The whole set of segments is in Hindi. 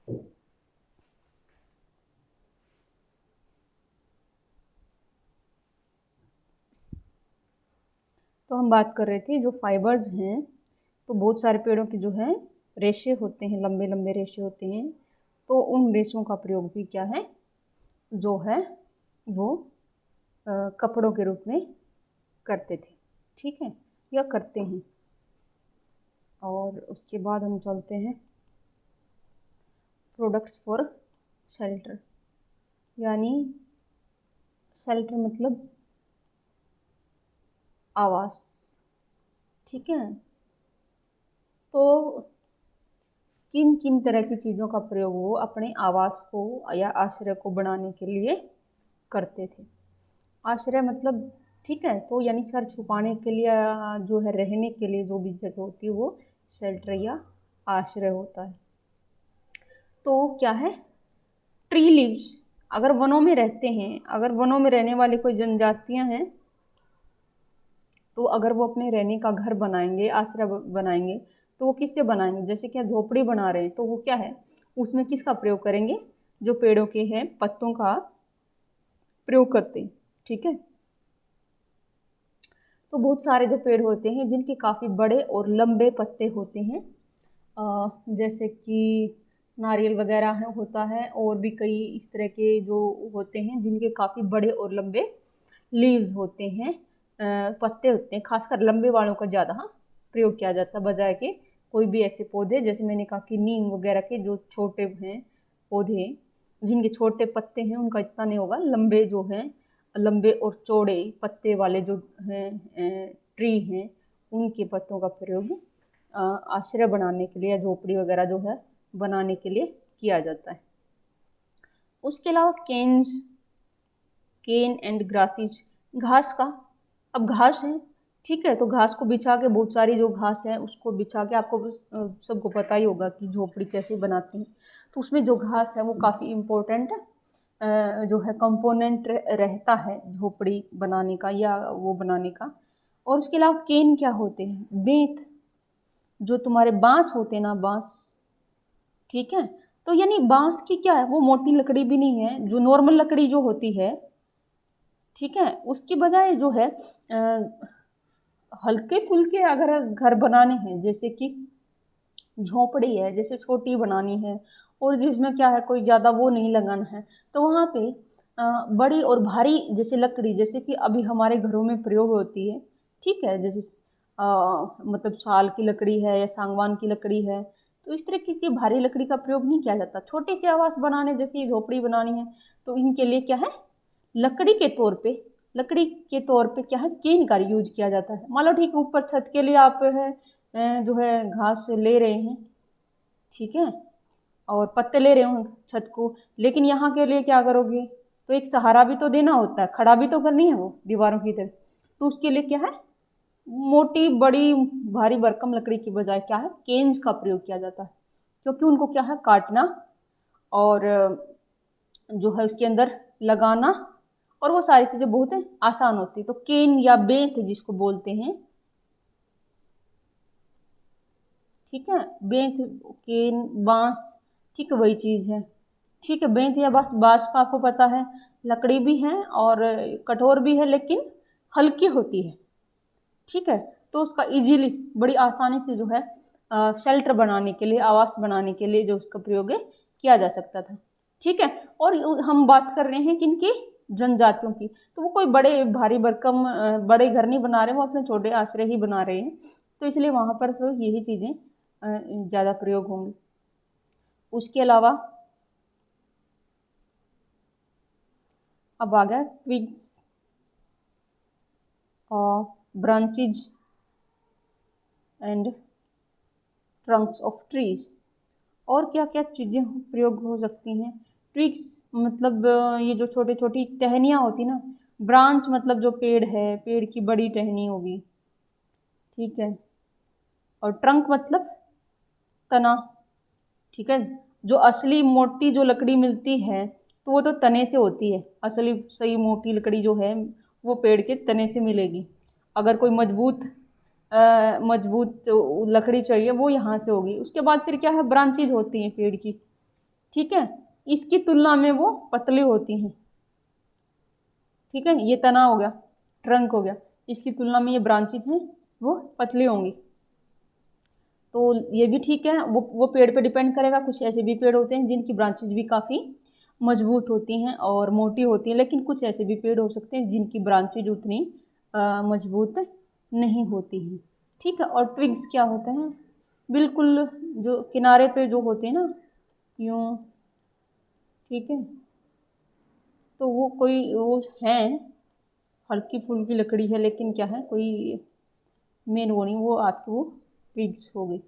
तो हम बात कर रहे थे जो फाइबर्स हैं, तो बहुत सारे पेड़ों के जो है रेशे होते हैं, लंबे लंबे रेशे होते हैं। तो उन रेशों का प्रयोग भी क्या है, जो है वो कपड़ों के रूप में करते थे, ठीक है, या करते हैं। और उसके बाद हम चलते हैं प्रोडक्ट्स फॉर शेल्टर, यानी शेल्टर मतलब आवास, ठीक है। तो किन किन तरह की चीज़ों का प्रयोग वो अपने आवास को या आश्रय को बनाने के लिए करते थे। आश्रय मतलब, ठीक है, तो यानी सर छुपाने के लिए, जो है रहने के लिए जो भी जगह होती है वो शेल्टर या आश्रय होता है। तो क्या है, ट्री लीव्स, अगर वनों में रहते हैं, अगर वनों में रहने वाली कोई जनजातियां हैं, तो अगर वो अपने रहने का घर बनाएंगे, आश्रय बनाएंगे, तो वो किससे बनाएंगे, जैसे कि झोपड़ी बना रहे हैं, तो वो क्या है, उसमें किसका प्रयोग करेंगे, जो पेड़ों के हैं पत्तों का प्रयोग करते हैं, ठीक है। तो बहुत सारे जो पेड़ होते हैं जिनके काफ़ी बड़े और लंबे पत्ते होते हैं, जैसे कि नारियल वगैरह है होता है, और भी कई इस तरह के जो होते हैं जिनके काफ़ी बड़े और लंबे लीव्स होते हैं, पत्ते होते हैं, खासकर लंबे वालों का ज़्यादा प्रयोग किया जाता है, बजाय के कोई भी ऐसे पौधे, जैसे मैंने कहा कि नीम वगैरह के जो छोटे हैं पौधे, जिनके छोटे पत्ते हैं, उनका इतना नहीं होगा, लंबे जो हैं, लंबे और चौड़े पत्ते वाले जो हैं ट्री हैं, उनके पत्तों का प्रयोग आश्रय बनाने के लिए या झोपड़ी वगैरह जो है बनाने के लिए किया जाता है। उसके अलावा केन एंड ग्रासीज, घास का, अब घास है, ठीक है, तो घास को बिछा के, बहुत सारी जो घास है उसको बिछा के, आपको सबको पता ही होगा कि झोपड़ी कैसे बनाते हैं, तो उसमें जो घास है वो काफ़ी इम्पोर्टेंट जो है कंपोनेंट रहता है झोपड़ी बनाने का या वो बनाने का। और उसके अलावा केन क्या होते हैं, बेंत, जो तुम्हारे बांस होते हैं ना, बांस, ठीक है, तो यानी बांस की क्या है, वो मोटी लकड़ी भी नहीं है, जो नॉर्मल लकड़ी जो होती है, ठीक है, उसकी बजाय जो है हल्के फुल्के अगर घर बनाने हैं, जैसे कि झोपड़ी है, जैसे छोटी बनानी है, और जिसमें क्या है कोई ज़्यादा वो नहीं लगाना है, तो वहाँ पे बड़ी और भारी जैसे लकड़ी, जैसे कि अभी हमारे घरों में प्रयोग होती है, ठीक है, जैसे मतलब साल की लकड़ी है या सागवान की लकड़ी है, तो इस तरह की भारी लकड़ी का प्रयोग नहीं किया जाता। छोटे से आवास बनाने, जैसे झोपड़ी बनानी है, तो इनके लिए क्या है, लकड़ी के तौर पे, लकड़ी के तौर पे क्या है, केन का यूज किया जाता है। मान लो ठीक ऊपर छत के लिए आप है जो है घास ले रहे हैं, ठीक है, और पत्ते ले रहे हो छत को, लेकिन यहाँ के लिए क्या करोगे, तो एक सहारा भी तो देना होता है, खड़ा भी तो करनी है वो दीवारों की तरफ, तो उसके लिए क्या है, मोटी बड़ी भारी भरकम लकड़ी की बजाय क्या है, केन्स का प्रयोग किया जाता है, क्योंकि उनको क्या है काटना और जो है उसके अंदर लगाना और वो सारी चीज़ें बहुत आसान होती है। तो केन या बेंत जिसको बोलते हैं, ठीक है, बेंत, केन, बांस, ठीक है, वही चीज़ है, ठीक है। बेंत या बांस, बांस का आपको पता है लकड़ी भी है और कठोर भी है, लेकिन हल्की होती है, ठीक है, तो उसका इजीली बड़ी आसानी से जो है शेल्टर बनाने के लिए, आवास बनाने के लिए जो उसका प्रयोग है किया जा सकता था, ठीक है। और हम बात कर रहे हैं किनकी, जनजातियों की, तो वो कोई बड़े भारी भरकम बड़े घर नहीं बना रहे, वो अपने छोटे आश्रय ही बना रहे हैं, तो इसलिए वहाँ पर सिर्फ यही चीज़ें ज़्यादा प्रयोग होंगी। उसके अलावा अब आ गया ट्विग्स और branches and Trunks of trees, और क्या क्या चीज़ें प्रयोग हो सकती हैं। ट्विग्स मतलब ये जो छोटी छोटी टहनियाँ होती ना, ब्रांच मतलब जो पेड़ है, पेड़ की बड़ी टहनी होगी, ठीक है, और ट्रंक मतलब तना, ठीक है, जो असली मोटी जो लकड़ी मिलती है तो वो तो तने से होती है, असली सही मोटी लकड़ी जो है वो पेड़ के तने से मिलेगी। अगर कोई मजबूत मजबूत लकड़ी चाहिए वो यहाँ से होगी। उसके बाद फिर क्या है, ब्रांचेज होती हैं पेड़ की, ठीक है, इसकी तुलना में वो पतली होती हैं। ठीक है, ये तना हो गया, ट्रंक हो गया, इसकी तुलना में ये ब्रांचेज हैं वो पतली होंगी। तो ये भी ठीक है, वो पेड़ पे डिपेंड करेगा। कुछ ऐसे भी पेड़ होते हैं जिनकी ब्रांचेज भी काफ़ी मजबूत होती हैं और मोटी होती हैं, लेकिन कुछ ऐसे भी पेड़ हो सकते हैं जिनकी ब्रांचेज उतनी मजबूत नहीं होती हैं। ठीक है, और ट्विग्स क्या होते हैं, बिल्कुल जो किनारे पे जो होते हैं ना, यूँ। ठीक है, तो वो कोई वो हैं, हल्की फुल्की लकड़ी है, लेकिन क्या है, कोई मेन वो नहीं, वो आपकी वो ट्विग्स हो गई।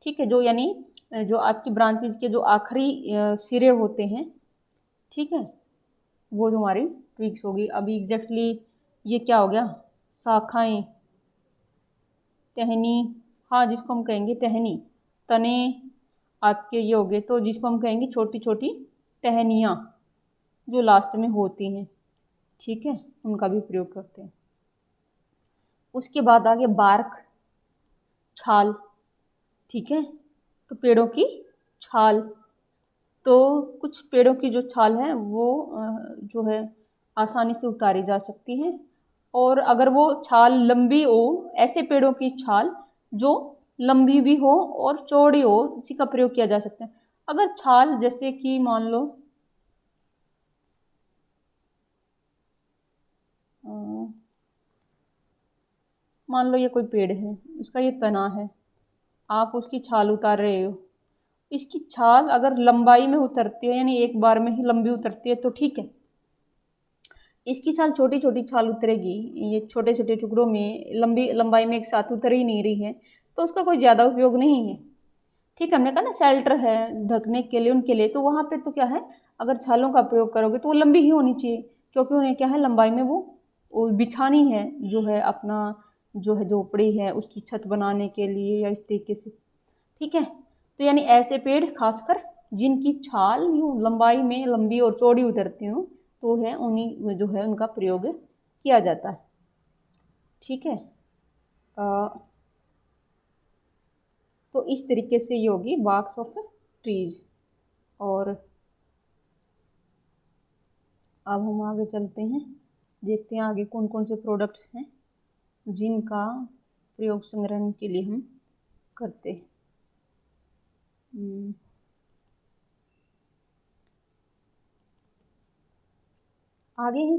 ठीक है, जो यानी जो आपकी ब्रांचेज के जो आखिरी सिरे होते हैं, ठीक है, वो जो हमारी ट्विग्स होगी। अभी एग्जैक्टली ये क्या हो गया, शाखाएं, टहनी, हाँ जिसको हम कहेंगे टहनी, तने आपके ये हो गए, तो जिसको हम कहेंगे छोटी छोटी टहनियाँ जो लास्ट में होती हैं। ठीक है, उनका भी प्रयोग करते हैं। उसके बाद आगे बार्क, छाल। ठीक है, तो पेड़ों की छाल, तो कुछ पेड़ों की जो छाल है वो जो है आसानी से उतारी जा सकती है, और अगर वो छाल लंबी हो, ऐसे पेड़ों की छाल जो लंबी भी हो और चौड़ी हो, इसी का प्रयोग किया जा सकता है। अगर छाल जैसे कि मान लो मान लो ये कोई पेड़ है, उसका ये तना है, आप उसकी छाल उतार रहे हो, इसकी छाल अगर लंबाई में उतरती है, यानी एक बार में ही लंबी उतरती है, तो ठीक है। इसकी छाल छोटी छोटी छाल उतरेगी, ये छोटे छोटे टुकड़ों में लंबी लंबाई में एक साथ उतर ही नहीं रही है, तो उसका कोई ज़्यादा उपयोग नहीं है। ठीक है, हमने कहा ना शेल्टर है ढकने के लिए उनके लिए, तो वहाँ पे तो क्या है, अगर छालों का प्रयोग करोगे तो वो लंबी ही होनी चाहिए, क्योंकि उन्हें क्या है, लंबाई में वो बिछानी है, जो है अपना जो है झोपड़ी है उसकी छत बनाने के लिए, या इस तरीके से। ठीक है, तो यानी ऐसे पेड़ खासकर जिनकी छाल यूँ लंबाई में लंबी और चौड़ी उतरती हूँ, तो है उन्हीं जो है उनका प्रयोग किया जाता है। ठीक है, तो इस तरीके से ये होगी बार्क्स ऑफ ट्रीज। और अब हम आगे चलते हैं, देखते हैं आगे कौन कौन से प्रोडक्ट्स हैं जिनका प्रयोग संग्रहण के लिए हम करते हैं। आगे ही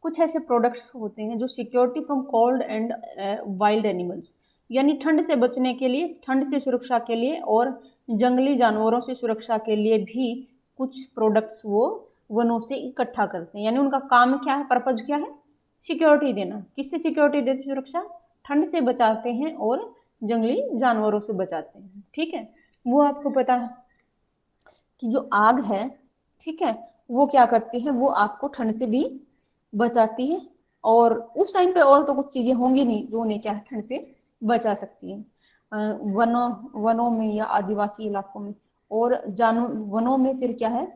कुछ ऐसे प्रोडक्ट्स होते हैं जो security from cold and wild animals, यानी ठंड से बचने के लिए, ठंड से सुरक्षा के लिए और जंगली जानवरों से सुरक्षा के लिए भी कुछ प्रोडक्ट्स वो वनों से इकट्ठा करते हैं। यानी उनका काम क्या है, पर्पज क्या है, सिक्योरिटी देना। किससे सिक्योरिटी देते, सुरक्षा, ठंड से बचाते हैं और जंगली जानवरों से बचाते हैं। ठीक है, वो आपको पता है कि जो आग है, ठीक है, वो क्या करती है, वो आपको ठंड से भी बचाती है, और उस टाइम पे और तो कुछ चीजें होंगी नहीं जो उन्हें क्या है ठंड से बचा सकती हैं। वनों में या आदिवासी इलाकों में, और वनों में फिर क्या है,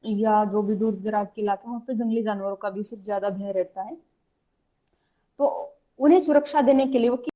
या जो भी दूर दराज के इलाके हैं वहाँ पे जंगली जानवरों का भी फिर ज्यादा भय रहता है, तो उन्हें सुरक्षा देने के लिए वो